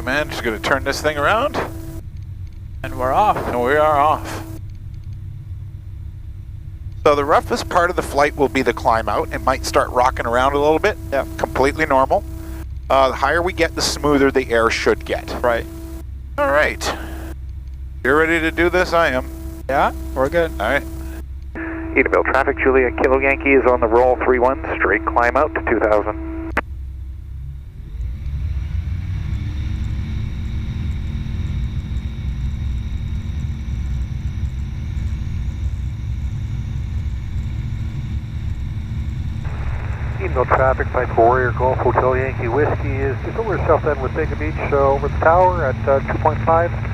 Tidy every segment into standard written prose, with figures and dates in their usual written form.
right, man, just gonna turn this thing around. And we're off. And we are off. So the roughest part of the flight will be the climb out. It might start rocking around a little bit. Yeah. Completely normal. The higher we get, the smoother the air should get. Right. All right. You're ready to do this? I am. Yeah, we're good. All right. Edenvale traffic, Juliet Kilo Yankee is on the roll 31, straight climb out to 2000. Edenvale traffic, Flight 4 Warrior Golf Hotel Yankee Whiskey is just over South End with Wasaga Beach, over the tower at 2.5.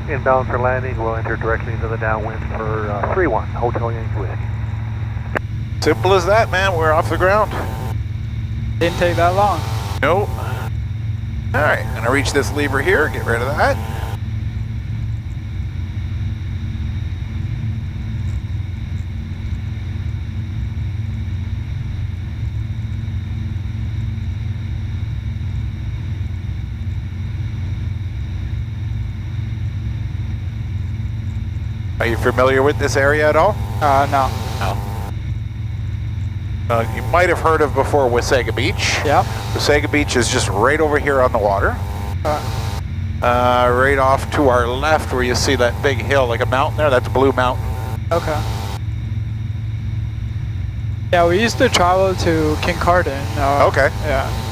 Inbound for landing, we'll enter directly into the downwind for 3-1, Hotel Yankee Whiskey. Simple as that, man. We're off the ground. Didn't take that long. Nope. All right, gonna reach this lever here, get rid of that. Are you familiar with this area at all? No. No. You might have heard of before Wasaga Beach. Yeah. Wasaga Beach is just right over here on the water. Right off to our left where you see that big hill, like a mountain there, that's Blue Mountain. Okay. Yeah, we used to travel to Kincardine. Okay. Yeah.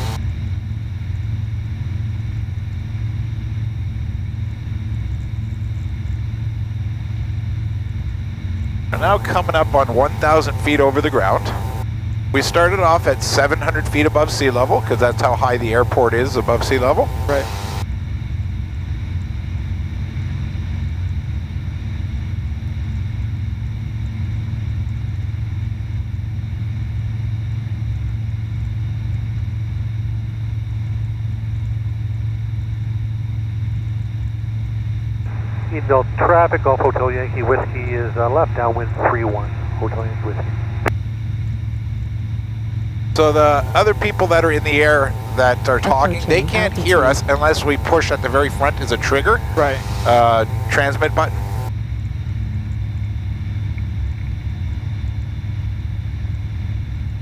We're now coming up on 1,000 feet over the ground. We started off at 700 feet above sea level because that's how high the airport is above sea level. Right. Edenvale traffic, Golf Hotel Yankee Whiskey is left downwind 3-1, Hotel Yankee Whiskey. So the other people that are in the air that are talking, they can't hear us unless we push at the very front as a trigger. Right. Transmit button.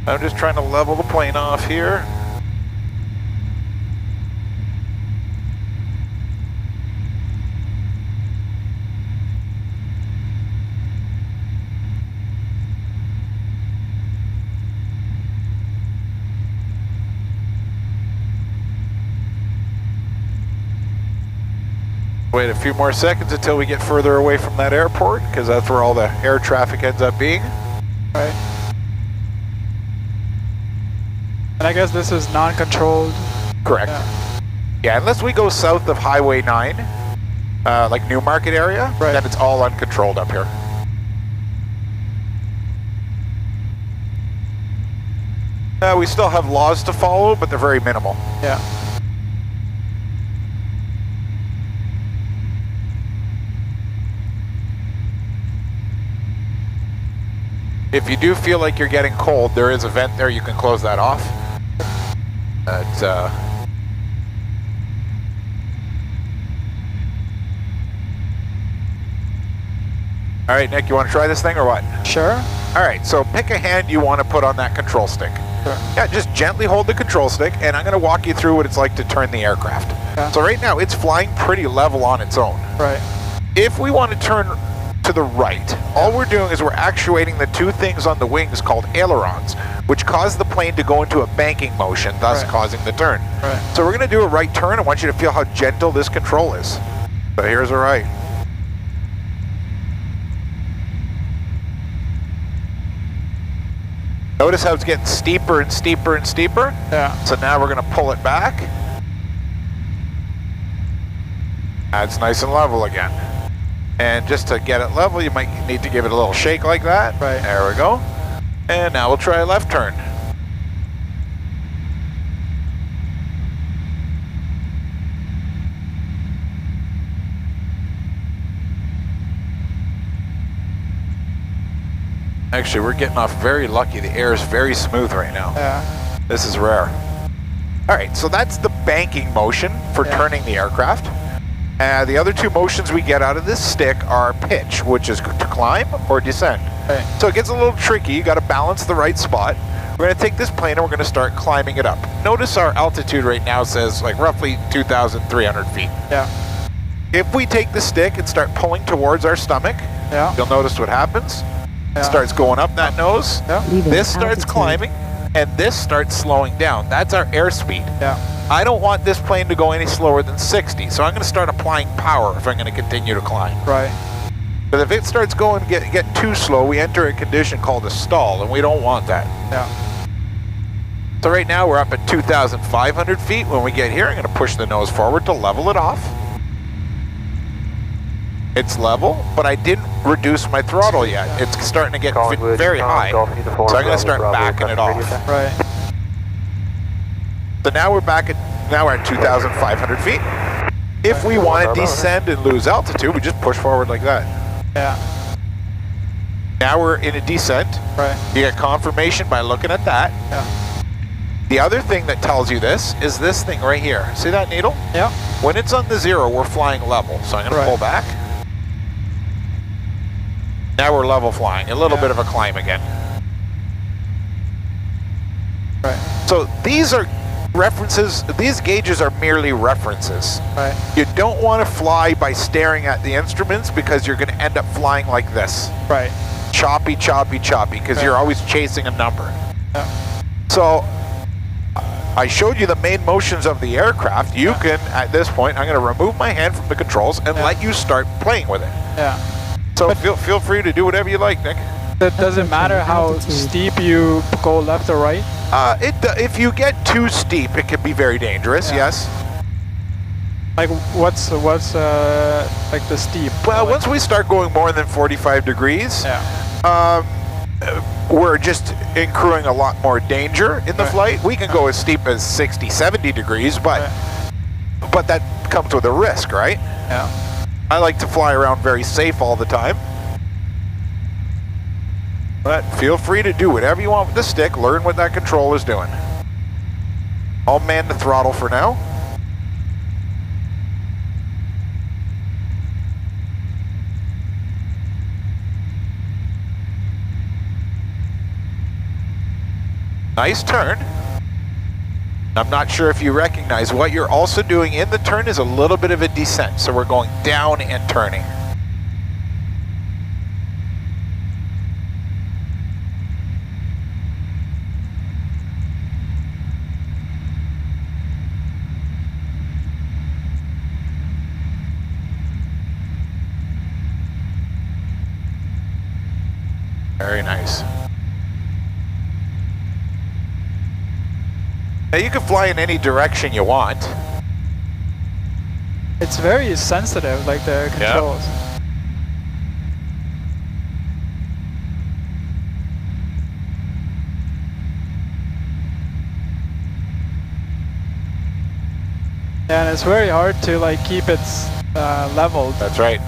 I'm just trying to level the plane off here. Wait a few more seconds until we get further away from that airport, because that's where all the air traffic ends up being. Right. And I guess this is non-controlled. Correct. Yeah, unless we go south of Highway 9, like Newmarket area, right, then it's all uncontrolled up here. We still have laws to follow, but they're very minimal. Yeah. If you do feel like you're getting cold, there is a vent there, you can close that off. But, all right, Nick, you want to try this thing or what? Sure. All right, so pick a hand you want to put on that control stick. Sure. Yeah, just gently hold the control stick, and I'm going to walk you through what it's like to turn the aircraft. Yeah. So right now, it's flying pretty level on its own. Right. If we want to turn to the right, all we're doing is we're actuating the two things on the wings called ailerons, which cause the plane to go into a banking motion, thus causing the turn. Right. So we're going to do a right turn. I want you to feel how gentle this control is. So here's a right. Notice how it's getting steeper and steeper and steeper? Yeah. So now we're going to pull it back. That's nice and level again. And just to get it level, you might need to give it a little shake like that. Right. There we go. And now we'll try a left turn. Actually, we're getting off very lucky. The air is very smooth right now. Yeah. This is rare. All right, so that's the banking motion for turning the aircraft. The other two motions we get out of this stick are pitch, which is to climb or descend. Right. So it gets a little tricky. You got to balance the right spot. We're going to take this plane and we're going to start climbing it up. Notice our altitude right now says like roughly 2,300 feet. Yeah. If we take the stick and start pulling towards our stomach, you'll notice what happens. It starts going up that nose. This starts climbing, and this starts slowing down. That's our airspeed. I don't want this plane to go any slower than 60, so I'm going to start applying power if I'm going to continue to climb. Right. But if it starts going get too slow, we enter a condition called a stall, and we don't want that. So right now we're up at 2,500 feet. When we get here, I'm going to push the nose forward to level it off. It's level, but I didn't reduce my throttle yet. It's starting to get very high, so I'm going to start backing it off. Right. So now we're at 2,500 feet. If we want to descend and lose altitude, we just push forward like that. Yeah. Now we're in a descent. Right. You get confirmation by looking at that. Yeah. The other thing that tells you this is this thing right here. See that needle? Yeah. When it's on the 0, we're flying level. So I'm going to pull back. Now we're level flying. A little bit of a climb again. Right. So these are references. These gauges are merely references. Right. You don't want to fly by staring at the instruments because you're going to end up flying like this. Right. Choppy, choppy, choppy, because you're always chasing a number. Yeah. So I showed you the main motions of the aircraft. You can, at this point, I'm going to remove my hand from the controls and let you start playing with it. Yeah. So feel free to do whatever you like, Nick. It doesn't matter how steep you go left or right? If you get too steep, it can be very dangerous, yes. Like what's like the steep? Well, once we start going more than 45 degrees, we're just accruing a lot more danger in the flight. We can go as steep as 60, 70 degrees, but that comes with a risk, right? Yeah. I like to fly around very safe all the time. But feel free to do whatever you want with the stick. Learn what that control is doing. I'll man the throttle for now. Nice turn. I'm not sure if you recognize what you're also doing in the turn is a little bit of a descent. So we're going down and turning. Very nice. Now you can fly in any direction you want. It's very sensitive, like the controls. And it's very hard to like keep it leveled. That's right.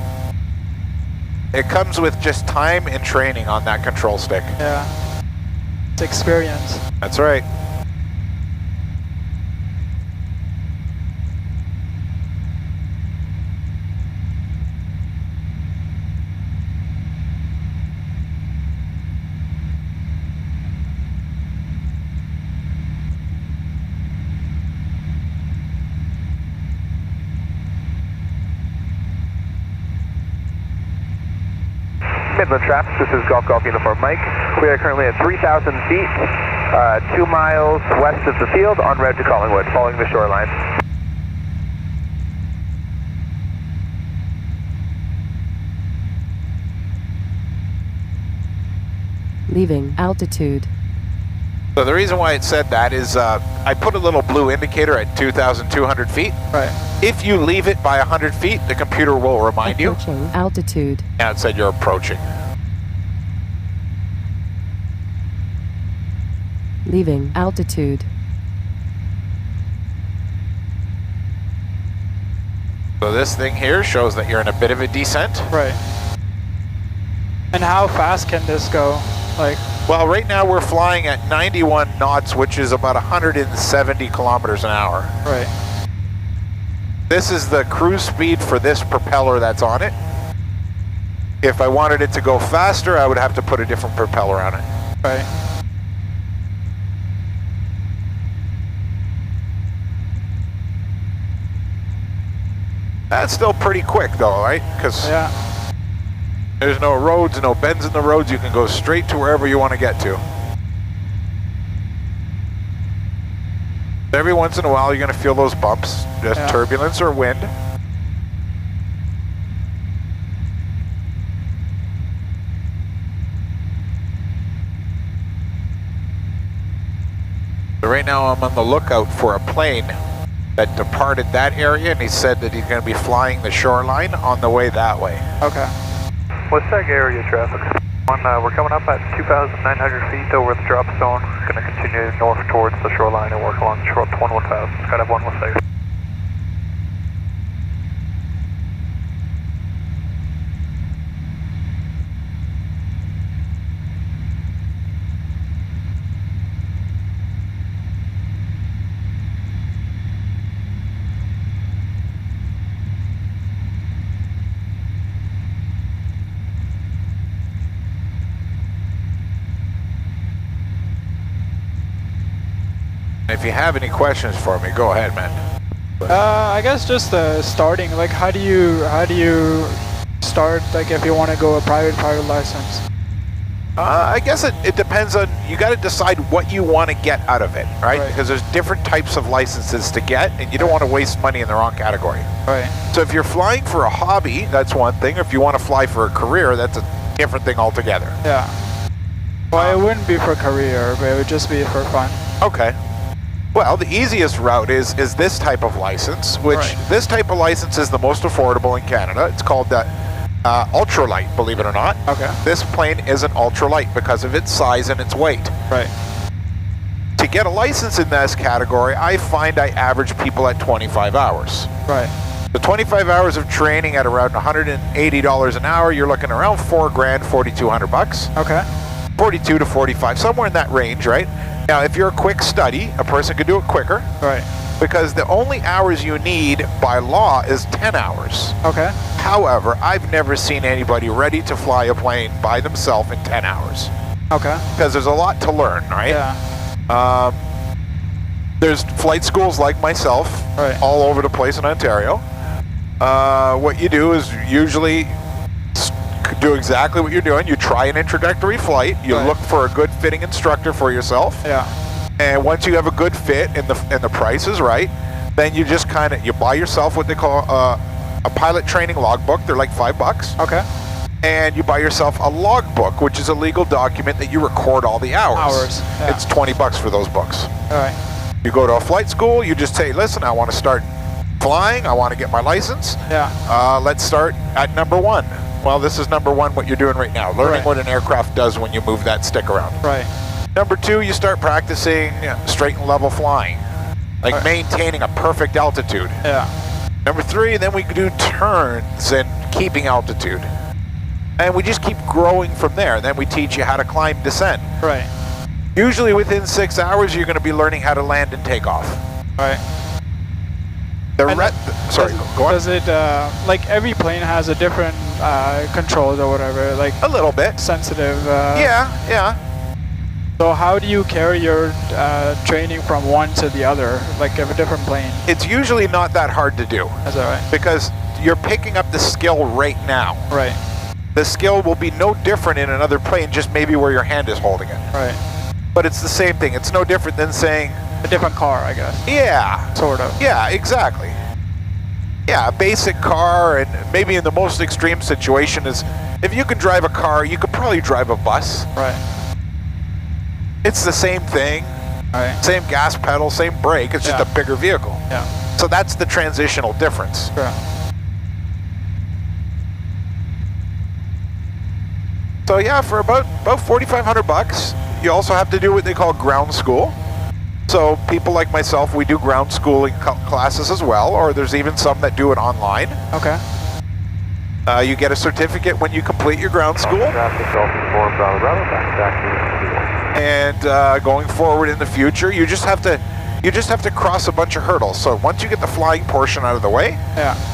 It comes with just time and training on that control stick. Yeah. It's experience. That's right. Midland Traps, this is Golf Golf Uniform Mike. We are currently at 3,000 feet, 2 miles west of the field, en route to Collingwood, following the shoreline. Leaving altitude. So the reason why it said that is I put a little blue indicator at 2,200 feet. Right. If you leave it by 100 feet, the computer will remind you. Approaching altitude. And it said you're approaching. Leaving altitude. So this thing here shows that you're in a bit of a descent. Right. And how fast can this go? Like Well, right now we're flying at 91 knots, which is about 170 kilometers an hour. Right. This is the cruise speed for this propeller that's on it. If I wanted it to go faster, I would have to put a different propeller on it. Right. That's still pretty quick though, right? Because yeah. There's no roads, no bends in the roads. You can go straight to wherever you want to get to. Every once in a while, you're going to feel those bumps, just turbulence or wind. So right now, I'm on the lookout for a plane that departed that area, and he said that he's going to be flying the shoreline on the way that way. Okay. Wasaga area traffic. We're coming up at 2,900 feet over the drop zone. Going to continue north towards the shoreline and work along the shore up to 1,000. Skydive 1 Wasaga. If you have any questions for me, go ahead, man. I guess just starting. Like, how do you start? Like, if you want to go a private license. I guess it depends on. You got to decide what you want to get out of it, right? Because there's different types of licenses to get, and you don't want to waste money in the wrong category. Right. So if you're flying for a hobby, that's one thing. If you want to fly for a career, that's a different thing altogether. Yeah. Well, it wouldn't be for career, but it would just be for fun. Okay. Well, the easiest route is this type of license, which this type of license is the most affordable in Canada. It's called the ultralight, believe it or not. Okay. This plane is an ultralight because of its size and its weight. Right. To get a license in this category, I find I average people at 25 hours. Right. The 25 hours of training at around $180 an hour, you're looking around $4 grand, $4,200. Okay. 42 to 45, somewhere in that range, right? Now, if you're a quick study, a person could do it quicker. Right. Because the only hours you need by law is 10 hours. Okay. However, I've never seen anybody ready to fly a plane by themselves in 10 hours. Okay. Because there's a lot to learn, right? Yeah. There's flight schools like myself all over the place in Ontario. What you do is usually do exactly what you're doing. You try an introductory flight. You look for a good fitting instructor for yourself. Yeah. And once you have a good fit and the price is right, then you just you buy yourself what they call a pilot training logbook. They're like $5. Okay. And you buy yourself a logbook, which is a legal document that you record all the hours. Yeah. It's $20 for those books. All right. You go to a flight school. You just say, listen, I want to start flying. I want to get my license. Yeah. Let's start at number 1. Well, this is number 1, what you're doing right now, learning what an aircraft does when you move that stick around. Right. Number 2, you start practicing straight and level flying, like maintaining a perfect altitude. Yeah. Number 3, then we do turns and keeping altitude. And we just keep growing from there. Then we teach you how to climb, descend. Right. Usually within 6 hours, you're going to be learning how to land and take off. Right. Sorry, go on. Does it, like every plane has a different controls or whatever, like a little bit sensitive. Yeah. So how do you carry your training from one to the other, like of a different plane? It's usually not that hard to do. Is that right? Because you're picking up the skill right now. Right. The skill will be no different in another plane, just maybe where your hand is holding it. Right. But it's the same thing. It's no different than saying a different car, I guess. Yeah. Sort of. Yeah, exactly. Yeah, a basic car, and maybe in the most extreme situation is, if you can drive a car, you could probably drive a bus. Right. It's the same thing. Right. Same gas pedal, same brake, it's just a bigger vehicle. Yeah. So that's the transitional difference. Sure. So yeah, for about $4,500, you also have to do what they call ground school. So people like myself, we do ground schooling classes as well, or there's even some that do it online. Okay. You get a certificate when you complete your ground school. Traffic, Golf 4, Bravo, Bravo, back to And going forward in the future, you just have to cross a bunch of hurdles. So once you get the flying portion out of the way,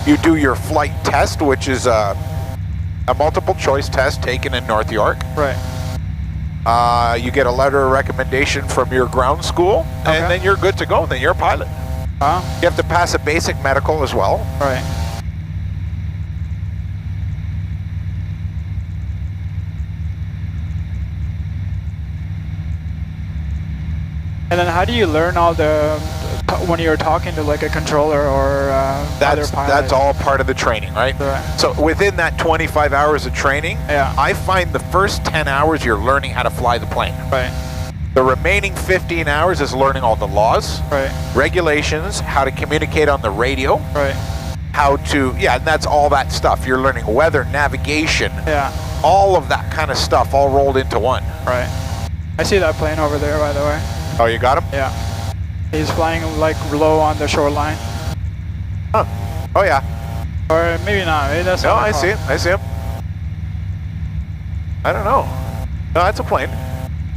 you do your flight test, which is a multiple choice test taken in North York. Right. You get a letter of recommendation from your ground school, and then you're good to go. Then you're a pilot. You have to pass a basic medical as well. Right. And then how do you learn all the, when you're talking to like a controller or other pilot? That's all part of the training, right? So within that 25 hours of training, I find the first 10 hours you're learning how to fly the plane. Right. The remaining 15 hours is learning all the laws, regulations, how to communicate on the radio, how to, and that's all that stuff. You're learning weather, navigation, all of that kind of stuff all rolled into one. Right. I see that plane over there, by the way. Oh, you got him? Yeah. He's flying like low on the shoreline. Huh. Oh, yeah. Or maybe not. Maybe that's no, I see him. I see him. I don't know. No, that's a plane.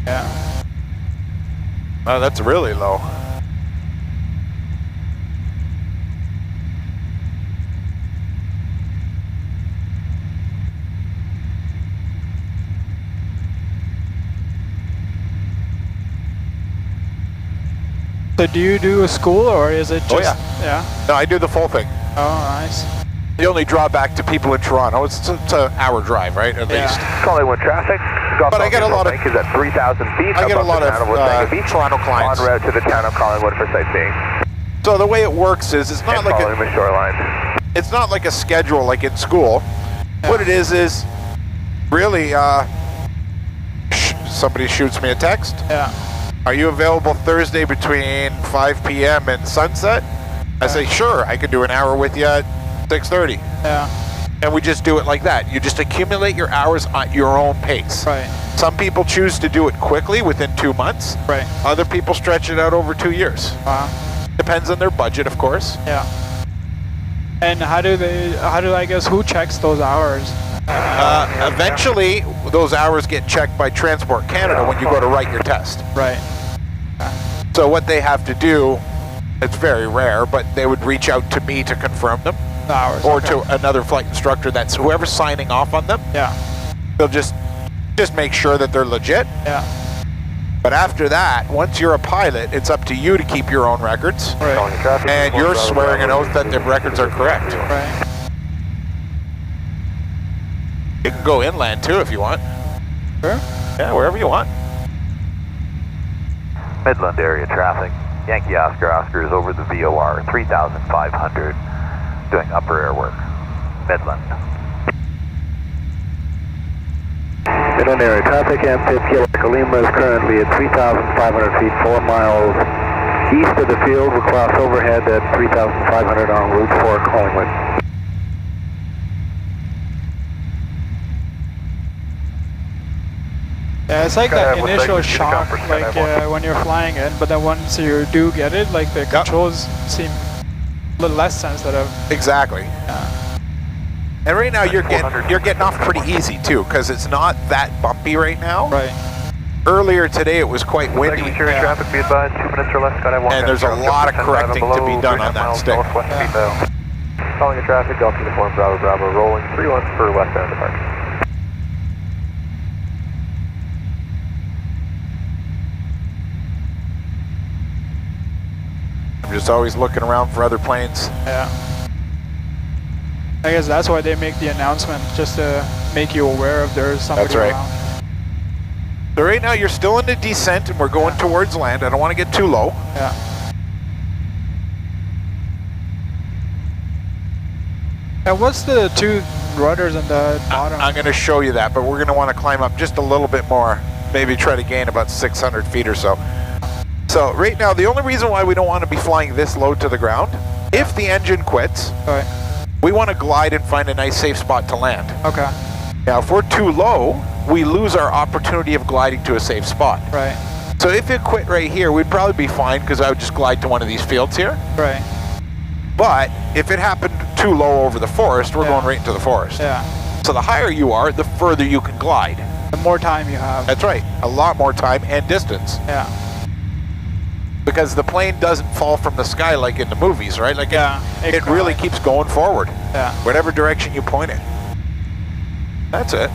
Yeah. Oh, that's really low. So do you do a school or is it just... No, I do the full thing. Oh, nice. The only drawback to people in Toronto, it's an hour drive, right, at least. Collingwood traffic. But I get a lot of... is at 3,000 feet. I get a lot of Toronto clients. En route to the town of Collingwood for sightseeing. So the way it works is, it's not like following the shoreline. It's not like a schedule like in school. What it is really, somebody shoots me a text. Are you available Thursday between 5 p.m. and sunset? I say, sure, I can do an hour with you at 6:30. And we just do it like that. You just accumulate your hours at your own pace. Right. Some people choose to do it quickly within 2 months. Right. Other people stretch it out over 2 years. Depends on their budget, of course. Yeah. And how do I guess, who checks those hours? Eventually, those hours get checked by Transport Canada when you go to write your test. Right. So what they have to do, it's very rare, but they would reach out to me to confirm them. The hours. Or to another flight instructor, that's whoever's signing off on them. They'll just make sure that they're legit. But after that, once you're a pilot, it's up to you to keep your own records. Right. And you're swearing an oath that the records are correct. Right. You can go inland too if you want. Sure. Yeah, wherever you want. Midland area traffic. Yankee Oscar is over the VOR, 3,500, doing upper air work. Midland. Midland area traffic, M5 Kilo Lima is currently at 3,500 feet, 4 miles east of the field. We'll cross overhead at 3,500 on Route 4 Collingwood. Yeah, it's like that initial shock, like when you're flying it, but then once you do get it, like the controls seem a little less sensitive. Exactly. And right now you're getting off pretty easy too, because it's not that bumpy right now. Right. Earlier today it was quite windy. Traffic, be advised, 2 minutes or less. And there's a lot of correcting to be done on that stick. Calling a traffic, Golf Uniform Bravo Bravo, rolling 31 for westbound departure. I'm just always looking around for other planes. Yeah. I guess that's why they make the announcement, just to make you aware if there's somebody around. So right now you're still in the descent and we're going towards land. I don't want to get too low. And what's the two rudders in the bottom? I'm going to show you that, but we're going to want to climb up just a little bit more. Maybe try to gain about 600 feet or so. So right now, the only reason why we don't want to be flying this low to the ground, if the engine quits, we want to glide and find a nice safe spot to land. Okay. Now, if we're too low, we lose our opportunity of gliding to a safe spot. Right. So if it quit right here, we'd probably be fine because I would just glide to one of these fields here. Right. But if it happened too low over the forest, we're going right into the forest. Yeah. So the higher you are, the further you can glide. The more time you have. That's right. A lot more time and distance. Yeah. Because the plane doesn't fall from the sky like in the movies, right? Like it really keeps going forward. Yeah. Whatever direction you point it. That's it.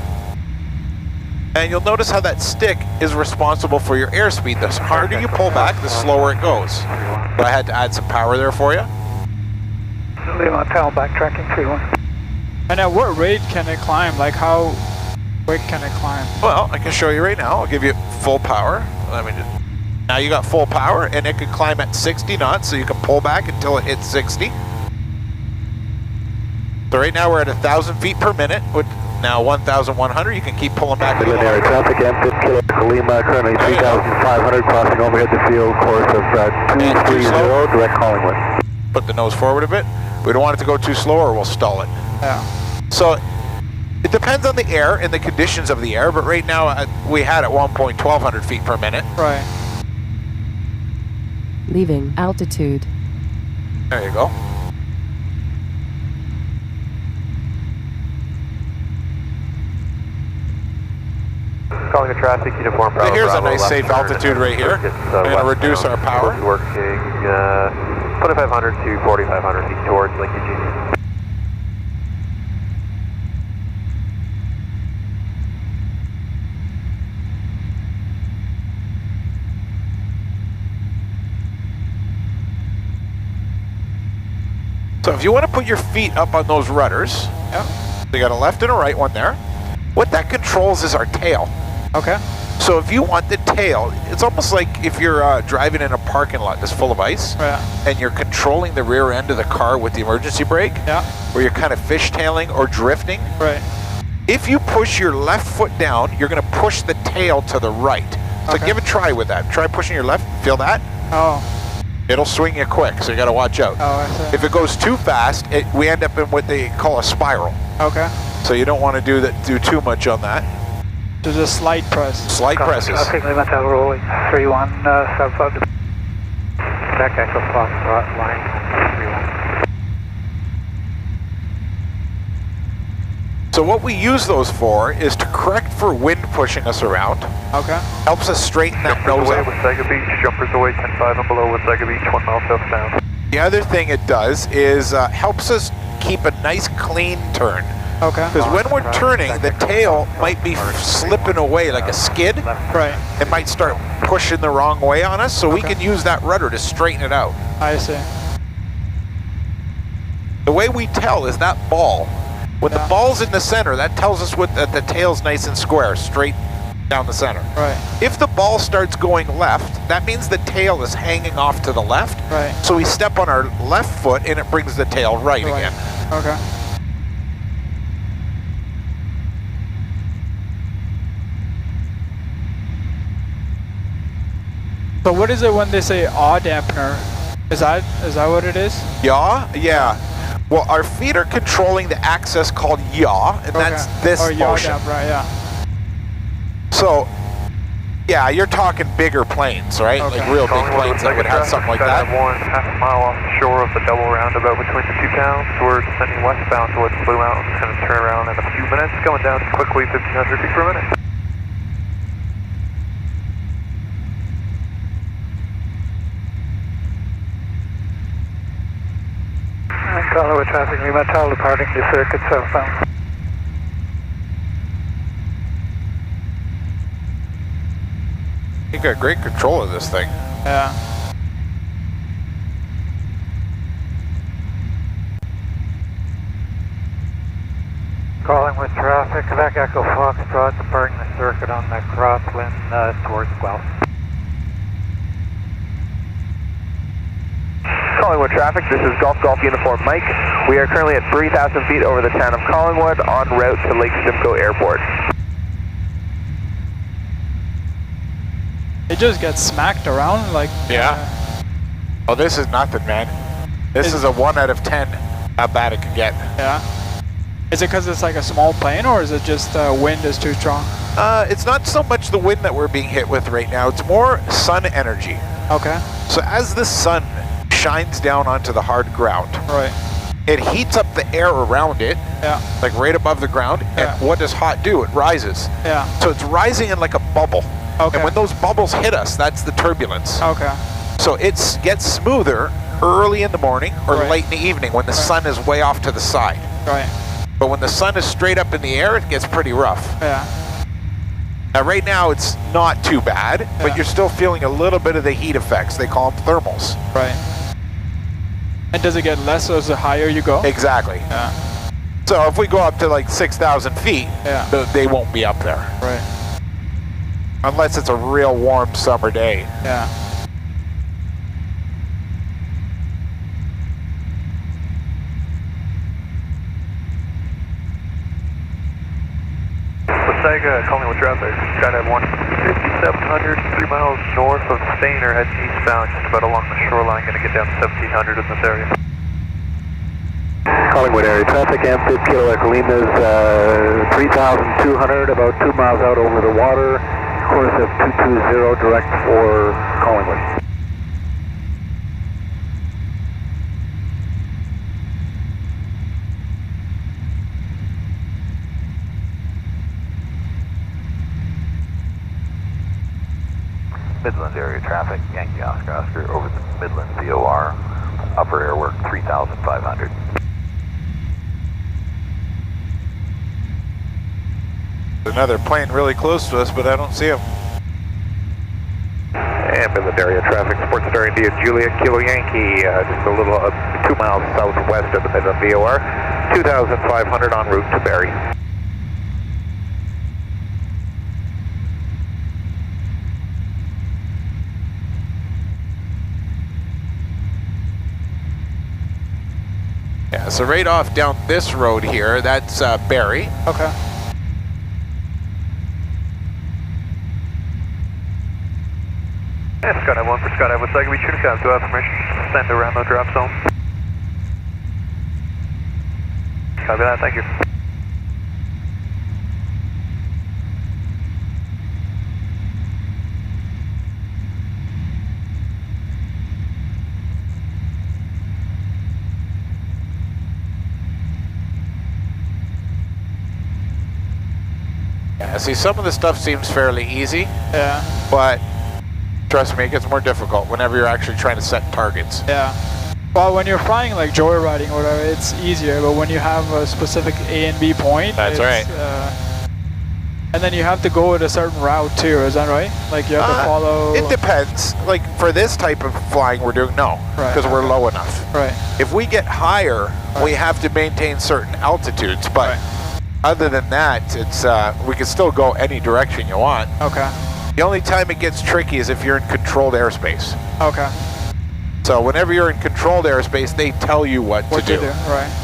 And you'll notice how that stick is responsible for your airspeed. The harder you pull back, the slower it goes. But I had to add some power there for you. Lima Tower backtracking 31. And at what rate can it climb? Like how quick can it climb? Well, I can show you right now. I'll give you full power. Let me just... Now you got full power, and it could climb at 60 knots, so you can pull back until it hits 60. So right now we're at 1,000 feet per minute. With now 1,100, you can keep pulling back. Preliminary traffic, M50 Kilo Lima, currently 3,500, crossing overhead the field, course of 230, direct Collingwood. Put the nose forward a bit. We don't want it to go too slow or we'll stall it. Yeah. So it depends on the air and the conditions of the air, but right now we had at 1,200 feet per minute. Right. Leaving altitude. There you go. Calling a traffic uniform. So here's a nice safe altitude right here. We're going to reduce our power. Working 2,500 to 4,500 feet towards linkage. So if you want to put your feet up on those rudders, you got a left and a right one there. What that controls is our tail. Okay. So if you want the tail, it's almost like if you're driving in a parking lot that's full of ice, and you're controlling the rear end of the car with the emergency brake, where you're kind of fishtailing or drifting. Right. If you push your left foot down, you're going to push the tail to the right. So give a try with that. Try pushing your left. Feel that? Oh. It'll swing you quick, so you got to watch out. Oh, I see. If it goes too fast, we end up in what they call a spiral. Okay. So you don't want to do too much on that. So just slight press. Slight presses. Okay, Lima Tower rolling 31 southbound. Back Echo Fox line 31. So what we use those for is to correct for wind pushing us around. Okay. Helps us straighten that nose away up. Wasaga Beach, jumpers away 10-5 and below Wasaga Beach, 1 mile southbound. The other thing it does is helps us keep a nice clean turn. Okay. Because when we're turning, the tail might be slipping away like a skid. Right. It might start pushing the wrong way on us, so we can use that rudder to straighten it out. I see. The way we tell is that ball. When the ball's in the center, that tells us that the tail's nice and square, straight down the center. Right. If the ball starts going left, that means the tail is hanging off to the left. Right. So we step on our left foot and it brings the tail right again. Okay. So what is it when they say yaw dampener? Is that what it is? Yaw? Yeah. Well, our feet are controlling the axis called yaw, and that's this motion. Right, So, yeah, you're talking bigger planes, right? Like real big planes that would have something like that. 1.5 mile off the shore of the double roundabout between the two towns. We're descending westbound towards Blue Mountain. Going to turn around in a few minutes, going down quickly 1,500 feet per minute. Colorado traffic, Lima Tower departing the circuit southbound. You got great control of this thing. Yeah. Calling with traffic, Quebec Echo Foxtrot departing the circuit on the crosswind towards Guelph. Collingwood traffic, this is Golf Uniform Mike. We are currently at 3,000 feet over the town of Collingwood en route to Lake Simcoe Airport. It just gets smacked around like... Yeah. Oh, this is nothing, man. This is a 1 out of 10 how bad it can get. Yeah. Is it because it's like a small plane, or is it just wind is too strong? It's not so much the wind that we're being hit with right now. It's more sun energy. Okay. So as the sun shines down onto the hard ground, right, it heats up the air around it, like right above the ground, and what does hot do? It rises. So it's rising in like a bubble. And when those bubbles hit us, that's the turbulence. So it gets smoother early in the morning or late in the evening when the sun is way off to the side. But when the sun is straight up in the air, it gets pretty rough. Now right now it's not too bad, but you're still feeling a little bit of the heat effects. They call them thermals. And does it get less as the higher you go? Exactly. So if we go up to like 6,000 feet, they won't be up there. Unless it's a real warm summer day. Wasaga, calling with traffic. Skydive 15700, 3 miles north of Stayner, heading eastbound, just about along the shoreline, going to get down to 1700 in this area. Collingwood area traffic, Amphib Kilo Echo Lima's 3200, about 2 miles out over the water. Course of 220 direct for Collingwood. Midland area traffic, Yankee Oscar Oscar over the Midland VOR, upper airwork 3,500. Another plane really close to us, but I don't see him. And Midland area traffic, SportStar India Juliet Kilo Yankee, just a little 2 miles southwest of the Midland VOR, 2,500 en route to Barrie. Yeah, so right off down this road here, that's Barrie. And Skydive 1 for Skydive Wasaga Beach, shooting count, do I have permission to send around the drop zone? Copy that, thank you. Yeah, see, some of the stuff seems fairly easy, but trust me, it gets more difficult whenever you're actually trying to set targets. Well, when you're flying like joyriding or whatever, it's easier, but when you have a specific A and B point, that's right. And then you have to go at a certain route too, is that right? Like you have to follow... It depends. Like for this type of flying we're doing, no, because we're low enough. If we get higher, we have to maintain certain altitudes, but other than that, it's we can still go any direction you want. The only time it gets tricky is if you're in controlled airspace. So whenever you're in controlled airspace, they tell you what to do.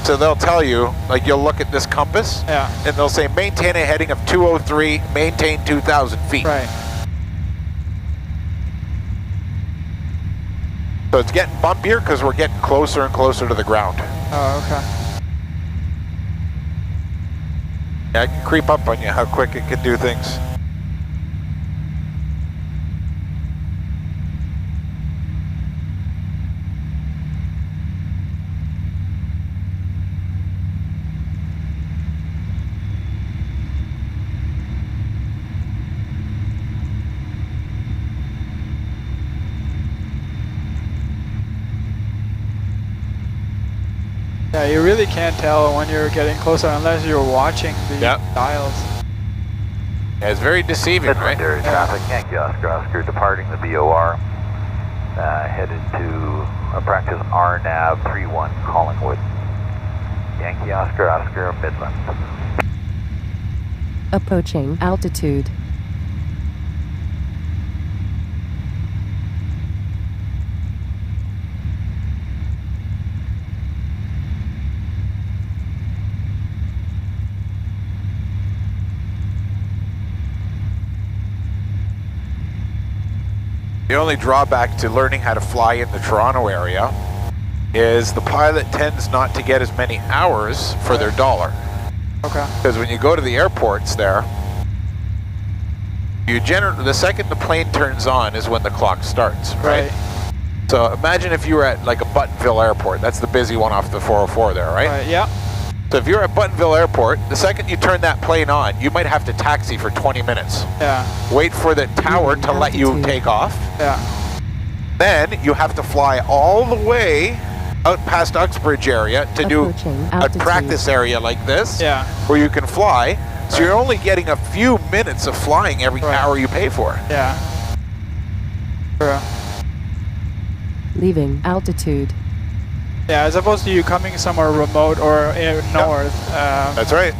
So they'll tell you, like you'll look at this compass, and they'll say maintain a heading of 203, maintain 2,000 feet. So it's getting bumpier because we're getting closer and closer to the ground. Yeah, I can creep up on you how quick it can do things. Yeah, you really can't tell when you're getting closer unless you're watching the dials. Yeah, it's very deceiving, right? Area traffic, Yankee Oscar Oscar, departing the VOR, headed to practice RNAV 31 Collingwood. Yankee Oscar Oscar, Midland. Approaching altitude. The only drawback to learning how to fly in the Toronto area is the pilot tends not to get as many hours for their dollar. Because when you go to the airports there, you the second the plane turns on is when the clock starts, right? So imagine if you were at like a Buttonville Airport. That's the busy one off the 404 there, right? Yeah. So if you're at Buttonville Airport, the second you turn that plane on, you might have to taxi for 20 minutes. Yeah. Wait for the tower to let you take off. Yeah. Then you have to fly all the way out past Uxbridge area to do a practice area like this, where you can fly. So you're only getting a few minutes of flying every hour you pay for. Yeah. True. Leaving altitude. Yeah, as opposed to you coming somewhere remote or north. That's right.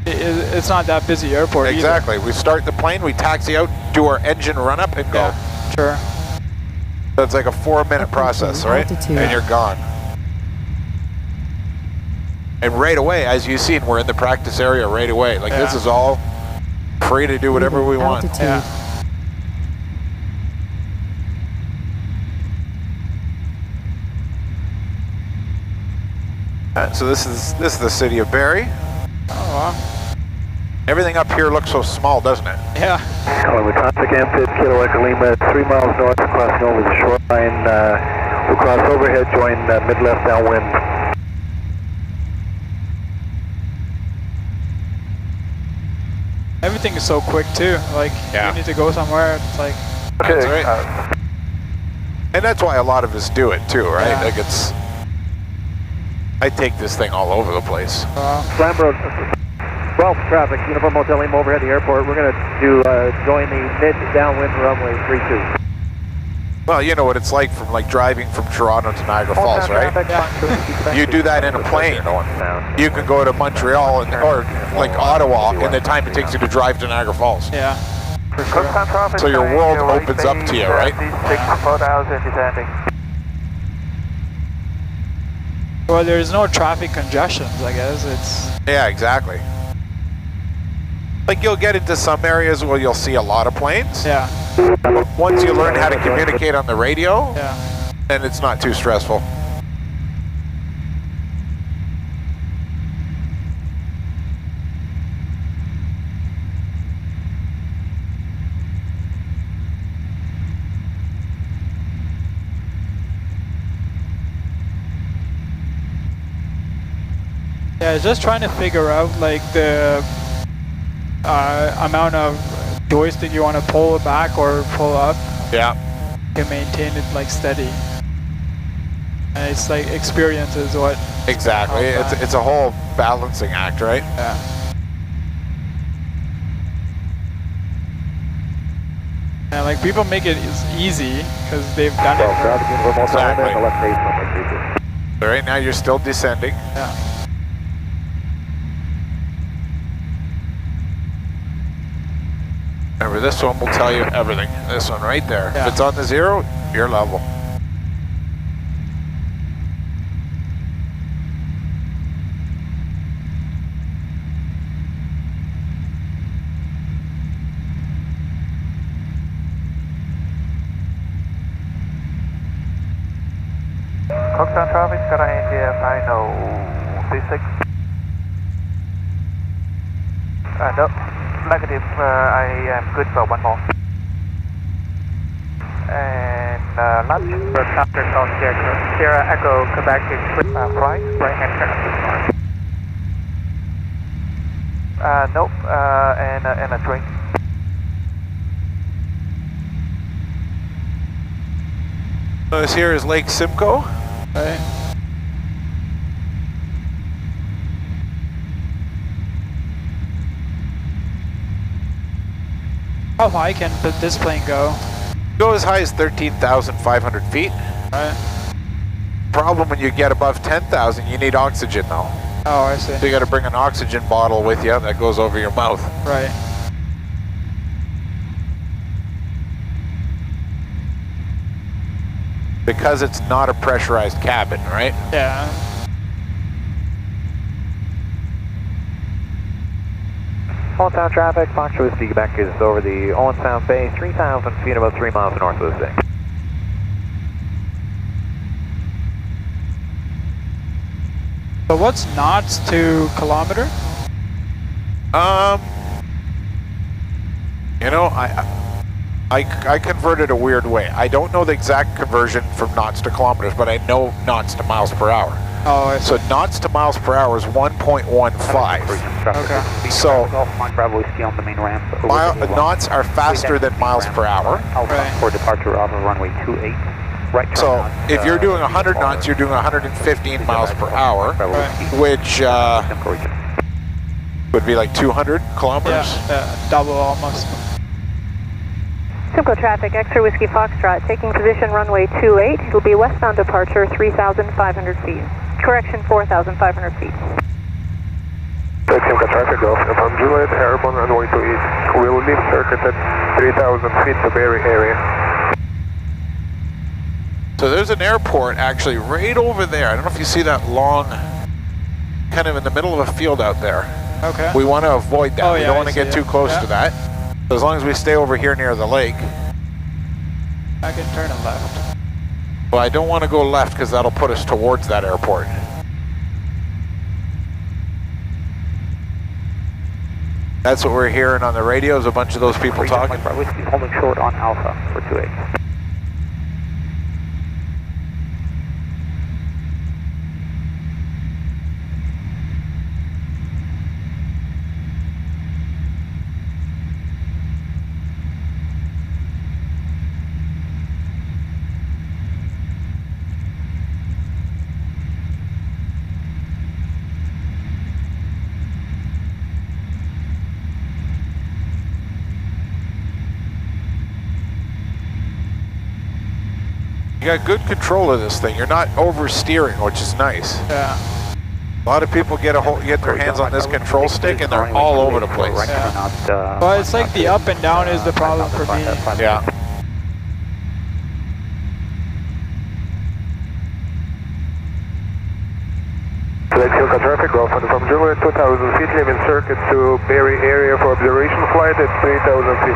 It's not that busy airport Exactly. either. We start the plane, we taxi out, do our engine run up and go. Yeah, sure. So it's like a 4-minute process, right? Altitude. And you're gone. And right away, as you've seen, we're in the practice area right away. Like this is all free to do whatever we want. Altitude. So this is the city of Barrie. Oh wow. Everything up here looks so small, doesn't it? Yeah. Collingwood traffic Amphib, Kilo Echo Lima, 3 miles north, crossing over the shoreline. We'll cross overhead, join mid-left downwind. Everything is so quick too. Like you need to go somewhere. It's like. That's right. And that's why a lot of us do it too, right? Yeah. Like I take this thing all over the place. Flamborough, 12 traffic, Uniform Hotel Lima overhead the airport. We're going to do join the mid downwind runway 32. Well, you know what it's like from driving from Toronto to Niagara Falls, right? You do that in a plane. You can go to Montreal or like Ottawa in the time it takes you to drive to Niagara Falls. Yeah. For sure. So your world opens up to you, right? Well, there's no traffic congestions, I guess. Yeah, exactly. Like you'll get into some areas where you'll see a lot of planes. Yeah. But once you learn how to communicate on the radio, then it's not too stressful. Yeah, just trying to figure out like the amount of joystick you want to pull back or pull up. Yeah. To maintain it like steady. And it's like experience is what. Exactly. It's a whole balancing act, right? Yeah. And like people make it easy because they've done it. Exactly. So right now you're still descending. Yeah. Remember, this one will tell you everything. This one right there. Yeah. If it's on the 0, you're level. Coxswain traffic, Sky India final C6. No, negative, I am good for one more. And lunch, after call Sierra Echo, Quebec, flight, right hand turn. Nope, and a drink. So this here is Lake Simcoe. Right. How high can this plane go? Go as high as 13,500 feet. Right. Problem when you get above 10,000, you need oxygen though. Oh, I see. So you got to bring an oxygen bottle with you that goes over your mouth. Right. Because it's not a pressurized cabin, right? Yeah. Owen Sound traffic, Foxtrot Whiskey Quebec is over the Owen Sound Bay, 3,000 feet, about 3 miles north of the city. So what's knots to kilometer? You know, I converted a weird way. I don't know the exact conversion from knots to kilometers, but I know knots to miles per hour. Oh, so knots to miles per hour is 1.15. Okay. So Bravo whiskey on the main ramp. knots are faster than miles per hour. Right. For departure off of runway 28. Right. So if you're doing 100 knots, you're doing 115 miles per hour, which would be like 200 kilometers. Yeah, double almost. Simcoe traffic, X-ray Whiskey Foxtrot, taking position runway 28. It'll be westbound departure 3,500 feet. Correction, 4,500 feet. Simcoe traffic, Golf, from Juliet, Aerodrom, runway 28. We will leave circuit at 3,000 feet to Berry area. So there's an airport actually right over there. I don't know if you see that long, kind of in the middle of a field out there. Okay. We want to avoid that. Oh, we yeah, don't want to get too close to that. So as long as we stay over here near the lake. I can turn it left. Well, I don't want to go left because that'll put us towards that airport. That's what we're hearing on the radio, is a bunch of those people talking. Holding short on Alpha for 28. You got good control of this thing. You're not oversteering, which is nice. Yeah. A lot of people get their hands on this control stick and they're all over the place. Yeah. Well, it's like the up and down is the problem for me. Yeah. Simcoe traffic, Golf, from Juliet, 2,000 feet, leaving circuit to Berry area for observation flight at 3,000 feet.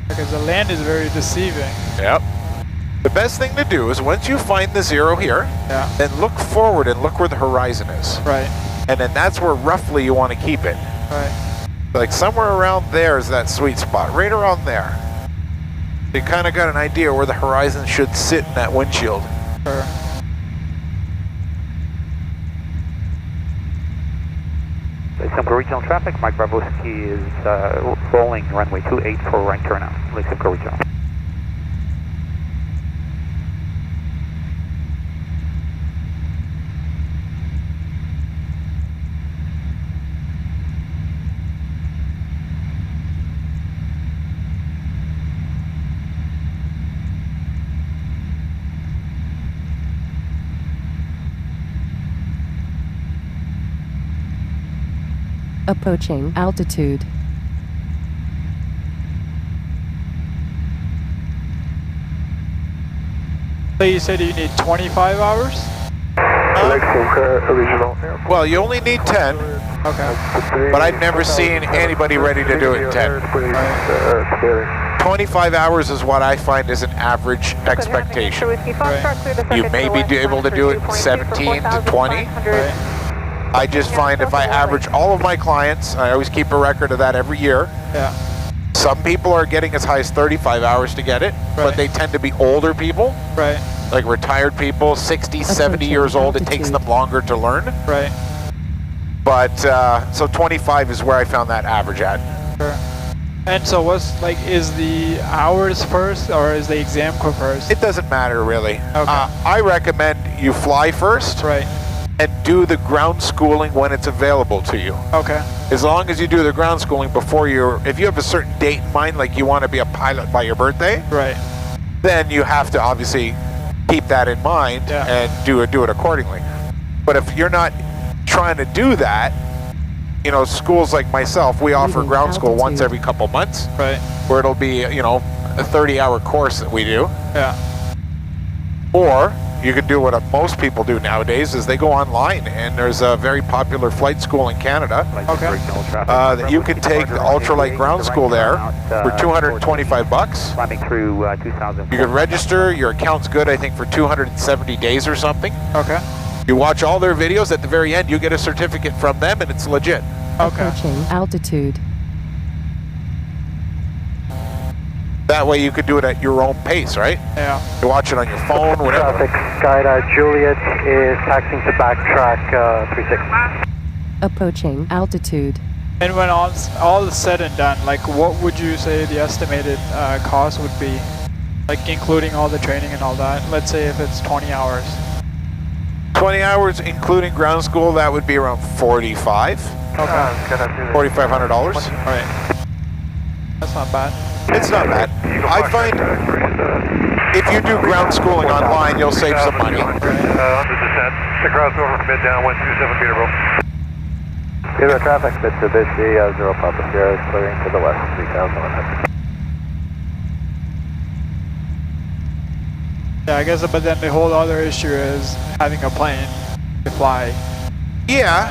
Because the land is very deceiving. Yep. The best thing to do is once you find the zero here, then look forward and look where the horizon is. Right. And then that's where roughly you want to keep it. Right. Like somewhere around there is that sweet spot, right around there. You kind of got an idea where the horizon should sit in that windshield. Sure. Simcoe regional traffic, Mike Bravo Whiskey is rolling runway 28 for right turnout. Lake Simcoe regional. Approaching altitude. So you said you need 25 hours? Lake Simcoe regional. Well, you only need 10. Okay. But I've never seen anybody ready to do it in 10. 25 hours is what I find is an average expectation. Right. You may be able to do it 17 to 20. Right. I just find if I average all of my clients, I always keep a record of that every year. Yeah. Some people are getting as high as 35 hours to get it, but they tend to be older people. Right. Like retired people, 60, 70 years old, it takes them longer to learn. Right. But, so 25 is where I found that average at. Sure. And so what's, like, is the hours first or is the exam first? It doesn't matter really. Okay. I recommend you fly first. Right. And do the ground schooling when it's available to you. Okay. As long as you do the ground schooling before if you have a certain date in mind, like you want to be a pilot by your birthday, right, then you have to obviously keep that in mind and do it accordingly. But if you're not trying to do that, you know, schools like myself, we offer ground school once every couple months, right, where it'll be, you know, a 30-hour course that we do. Yeah. Or you can do what most people do nowadays is they go online, and there's a very popular flight school in Canada that you can take the ultralight ground school there for $225. Climbing through 2,000. You can register, your account's good, I think, for 270 days or something. Okay. You watch all their videos, at the very end you get a certificate from them and it's legit. Okay. Approaching altitude. That way you could do it at your own pace, right? Yeah. You watch it on your phone, whatever. Traffic, Skydive Juliet is taxiing to backtrack 36. Approaching altitude. And when all is said and done, like what would you say the estimated cost would be? Like including all the training and all that. Let's say if it's 20 hours. 20 hours including ground school, that would be around 45. Okay. $4,500. All right. That's not bad. It's not bad. I find if you do ground schooling online, you'll save some money. Under descent, the crossover mid downwind 27 Peterborough. Peter traffic, Mitsubishi 0 Papa Sierra is clearing to the west, 3,100. Yeah, I guess, but then the whole other issue is having a plane to fly. Yeah,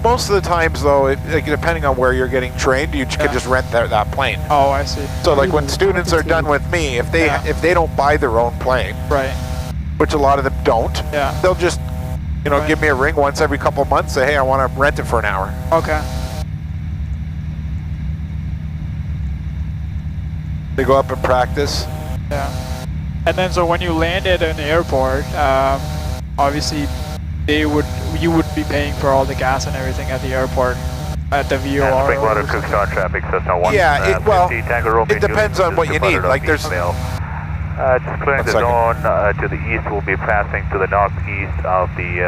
most of the times though, like, depending on where you're getting trained, you can just rent that plane. Oh, I see. So like when students are done with me, if they don't buy their own plane, right, which a lot of them don't, they'll just give me a ring once every couple of months, say, hey, I want to rent it for an hour. Okay. They go up and practice. Yeah. And then so when you land at an airport, obviously you would be paying for all the gas and everything at the airport, at the VOR. Springwater Cookstown traffic, Cessna 1. Yeah, it depends on what you need. Like there's... just clearing the zone to the east, we'll be passing to the northeast of the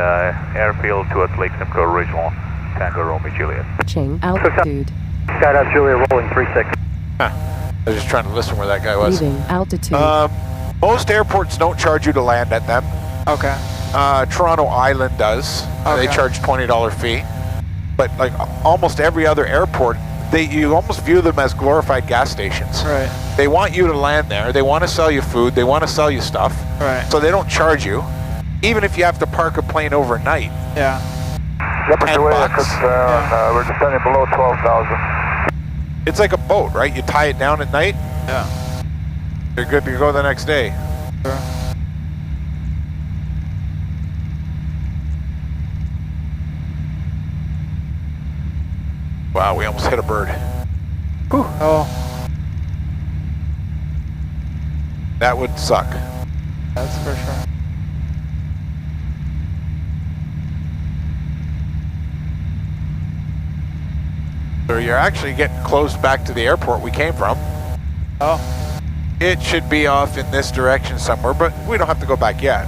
airfield towards Lake Simcoe Original, Tango Romeo Juliet. Approaching altitude. Skydive Juliet rolling 36. I was just trying to listen where that guy was. Leaving altitude. Most airports don't charge you to land at them. Okay. Toronto Island does. They charge $20 fee. But like almost every other airport, you almost view them as glorified gas stations. Right. They want you to land there. They want to sell you food. They want to sell you stuff. Right. So they don't charge you, even if you have to park a plane overnight. Yeah. We're descending below 12,000. It's like a boat, right? You tie it down at night. Yeah. You're good to go the next day. Sure. Wow, we almost hit a bird. Whew. Oh. That would suck. That's for sure. So you're actually getting close back to the airport we came from. Oh. It should be off in this direction somewhere, but we don't have to go back yet.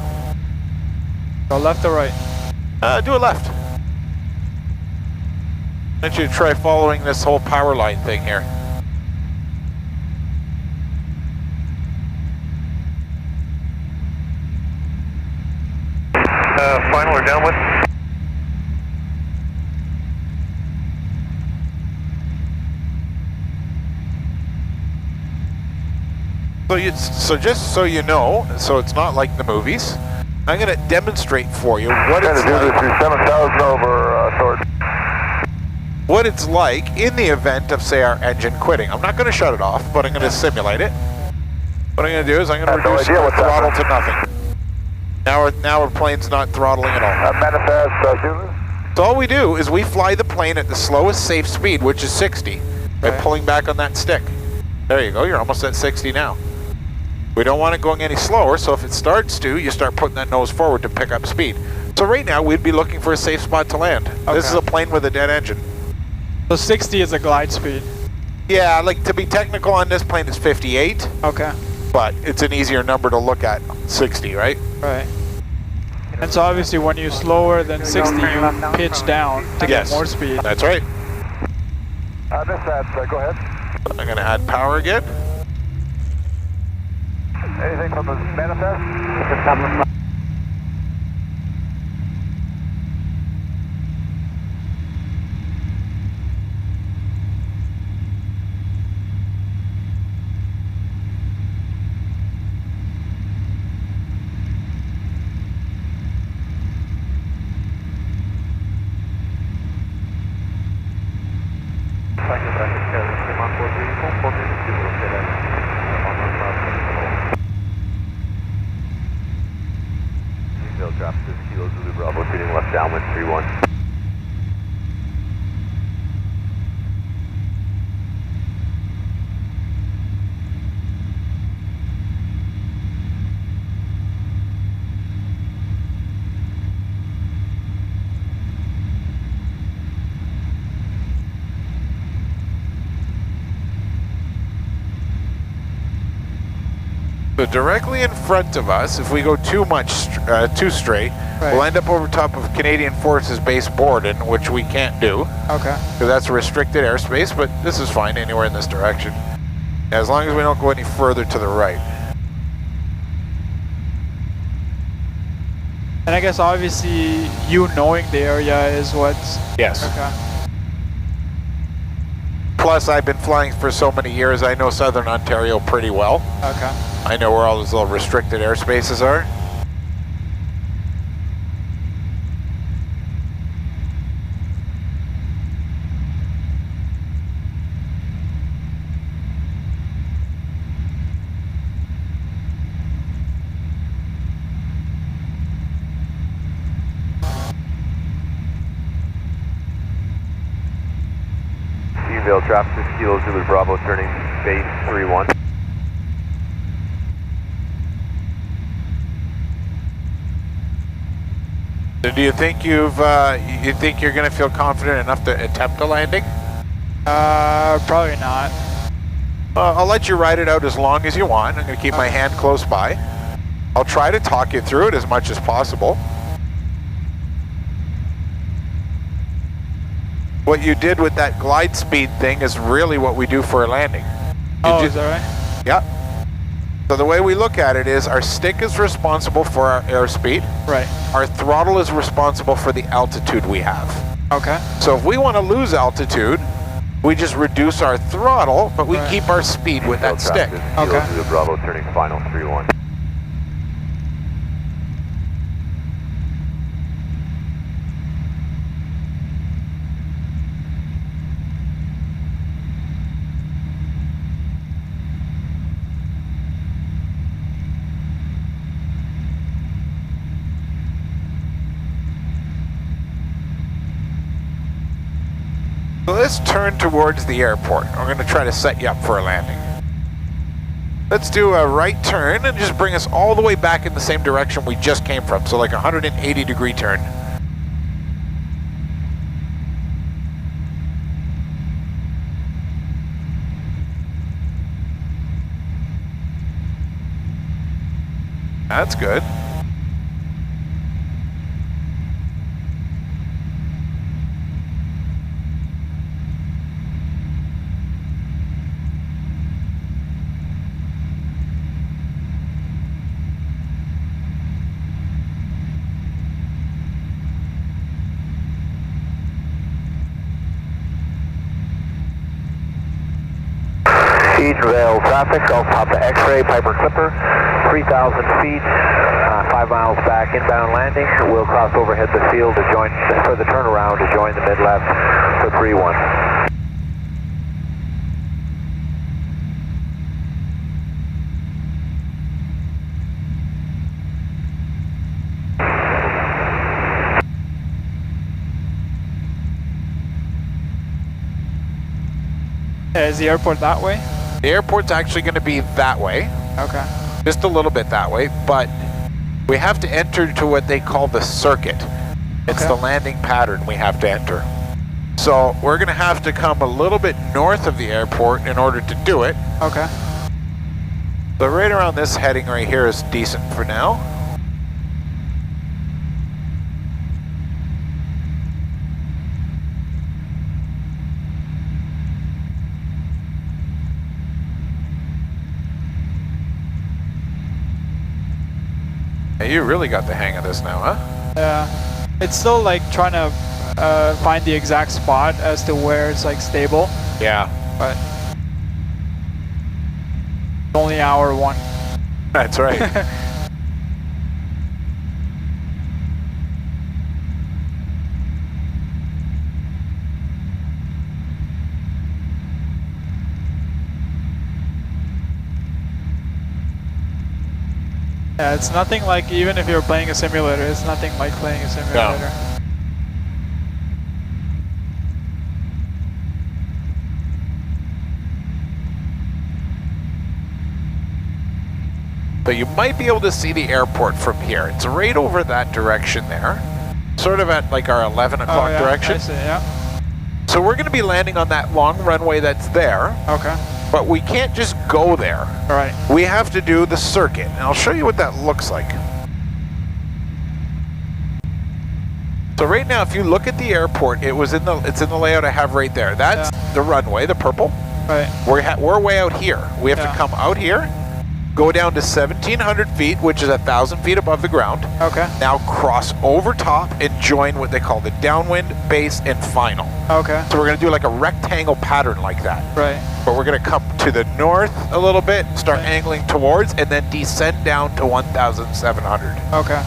Go left or right? Do a left. I want you to try following this whole power line thing here. Final or downwind? So just so you know, so it's not like the movies, I'm going to demonstrate for you what it's like. 7,000 over What it's like in the event of, say, our engine quitting. I'm not going to shut it off, but I'm going to simulate it. What I'm going to do is I'm going to reduce the throttle to nothing. Now our plane's not throttling at all. So all we do is we fly the plane at the slowest safe speed, which is 60, by pulling back on that stick. There you go, you're almost at 60 now. We don't want it going any slower, so if it starts to, you start putting that nose forward to pick up speed. So right now, we'd be looking for a safe spot to land. Okay. This is a plane with a dead engine. So 60 is a glide speed? Yeah, like to be technical on this plane, it's 58. Okay. But it's an easier number to look at, 60, right? Right. And so obviously when you slower than 60, you pitch down to get more speed. That's right. Go ahead. I'm going to add power again. Anything from the manifest? traffic, this is Kilo Zulu Bravo, shooting left downwind 31. So directly in front of us, if we go too straight, we'll end up over top of Canadian Forces Base Borden, which we can't do. Okay. Because that's restricted airspace, but this is fine anywhere in this direction. As long as we don't go any further to the right. And I guess obviously you knowing the area is what's... Yes. Okay. Plus, I've been flying for so many years, I know Southern Ontario pretty well. Okay. I know where all those little restricted airspaces are. Edenvale traffic, this is Kilo Zulu Bravo, turning base 31. So do you think you think you're going to feel confident enough to attempt a landing? Probably not. I'll let you ride it out as long as you want. I'm going to keep my hand close by. I'll try to talk you through it as much as possible. What you did with that glide speed thing is really what we do for a landing. Is that right? Yeah. So the way we look at it is our stick is responsible for our airspeed. Right. Our throttle is responsible for the altitude we have. Okay. So if we want to lose altitude, we just reduce our throttle, but we keep our speed with that stick. Okay. Kilo Bravo, turning final 31. So let's turn towards the airport. I'm going to try to set you up for a landing. Let's do a right turn and just bring us all the way back in the same direction we just came from. So like a 180-degree turn. That's good. Edenvale traffic, off Papa X-ray, Piper Clipper, 3,000 feet, 5 miles back, inbound landing. We'll cross overhead the field to join, for the turnaround to join the mid-left for 3-1. Is the airport that way? The airport's actually going to be that way. Okay. Just a little bit that way, but we have to enter to what they call the circuit. It's the landing pattern we have to enter. So we're going to have to come a little bit north of the airport in order to do it. Okay. So right around this heading right here is decent for now. Yeah, you really got the hang of this now, huh? Yeah. It's still like trying to find the exact spot as to where it's like stable. Yeah. But it's only hour 1. That's right. Yeah, it's nothing like, even if you're playing a simulator, it's nothing like playing a simulator. No. So you might be able to see the airport from here. It's right over that direction there. Sort of at like our 11 o'clock direction. I see, yeah. So we're going to be landing on that long runway that's there. Okay. But we can't just go there. All right. We have to do the circuit, and I'll show you what that looks like. So right now, if you look at the airport, it's in the layout I have right there. That's the runway, the purple. Right. We're way out here. We have to come out here, go down to 1,700 feet, which is 1,000 feet above the ground. Okay. Now cross over top and join what they call the downwind, base, and final. Okay. So we're going to do like a rectangle pattern like that. Right. But we're going to come to the north a little bit, start angling towards, and then descend down to 1,700. Okay.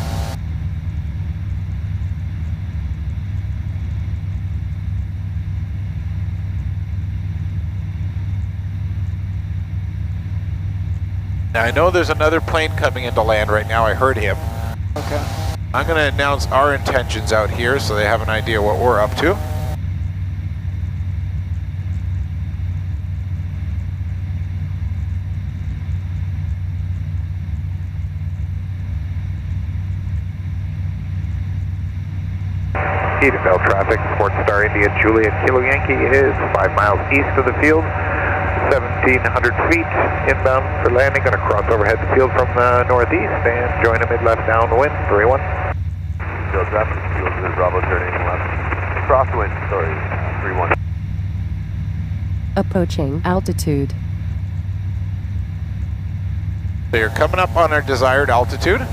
Now I know there's another plane coming into land right now. I heard him. Okay. I'm going to announce our intentions out here so they have an idea what we're up to. Edenvale traffic, SportStar India Juliet Kilo Yankee is 5 miles east of the field, 1,700 feet inbound for landing. Going to cross overhead the field from the northeast and join a mid-left downwind, 3-1. Field traffic, field to Bravo turning left. Crosswind, sorry, 3-1. Approaching altitude. So you're coming up on our desired altitude.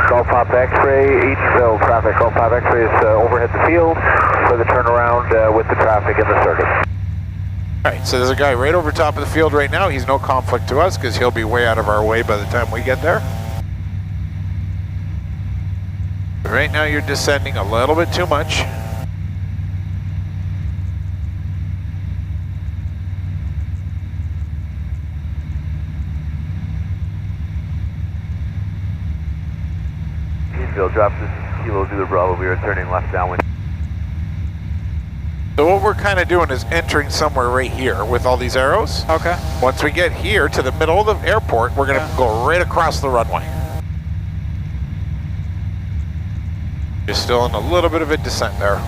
Golf Pop X-ray, Edenvale traffic. Golf Pop X-ray is overhead the field for the turnaround with the traffic in the circuit. All right, so there's a guy right over top of the field right now. He's no conflict to us because he'll be way out of our way by the time we get there. Right now you're descending a little bit too much. Edenvale drop, this is Kilo Zulu Bravo, we are turning left downwind. So what we're kind of doing is entering somewhere right here with all these arrows. Okay. Once we get here to the middle of the airport, we're going to go right across the runway. You're still in a little bit of a descent there.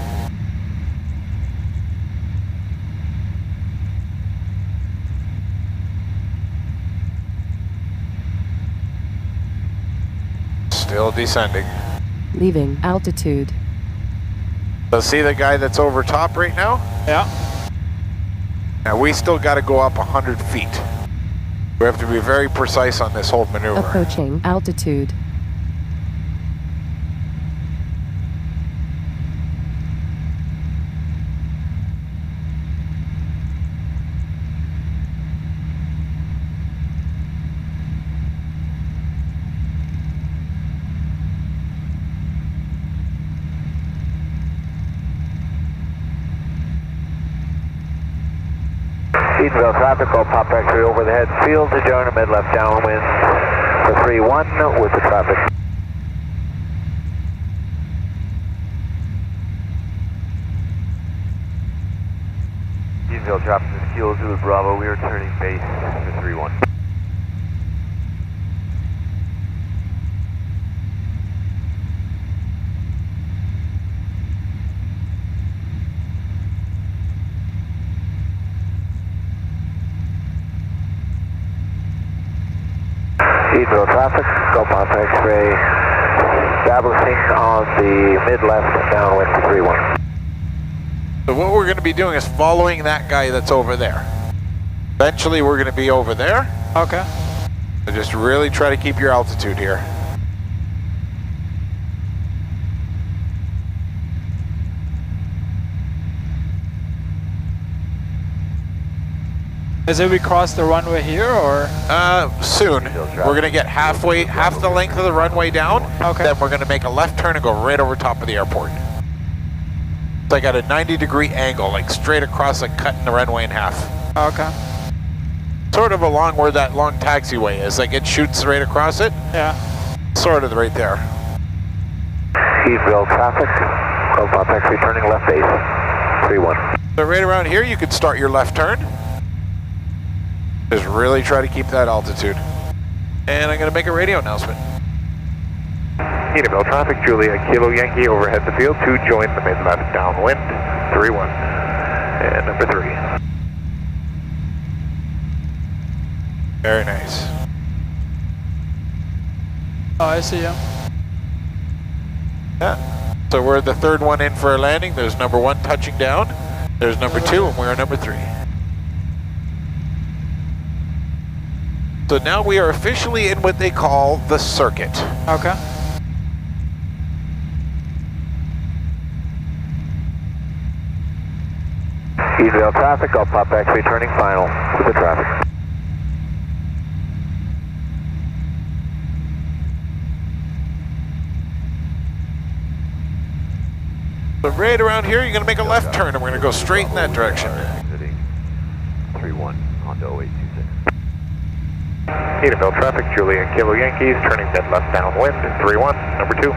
Still descending. Leaving altitude. So see the guy that's over top right now? Yeah. Now we still got to go up 100 feet. We have to be very precise on this whole maneuver. Approaching altitude. Edenvale traffic, Golf Pop X-ray over the head field to join a mid-left downwind for 3-1 with the traffic. Edenvale traffic, this is Kilo Zulu Bravo, we are turning base to 3-1. Edenvale traffic, Golf Pop X-ray, establishing on the mid-left downwind for 3-1. So what we're going to be doing is following that guy that's over there. Eventually we're going to be over there. Okay. So just really try to keep your altitude here. Is it we cross the runway here or? Soon. We're going to get half the length of the runway down. Okay. Then we're going to make a left turn and go right over top of the airport. It's like at a 90-degree angle, like straight across, like cutting the runway in half. Okay. Sort of along where that long taxiway is, like it shoots right across it. Yeah. Sort of right there. Edenvale traffic, Golf Papa X-ray turning left base, 3-1. So right around here, you could start your left turn. Just really try to keep that altitude. And I'm going to make a radio announcement. Edenvale traffic, Julia Kilo Yankee overhead the field, 2 join the mid-left downwind, 3-1. And number 3. Very nice. Oh, I see you. Yeah. So we're the third one in for a landing. There's number 1 touching down. There's number 2, and we're number 3. So now we are officially in what they call the circuit. Okay. Edenvale traffic, Golf Papa X-ray turning final with the traffic. So right around here, you're going to make a left turn, and we're going to go straight in that direction. Exiting 3-1, Honda 0826. Edenvale traffic, Julia Kilo Yankees, turning mid-left downwind, 3-1, number 2.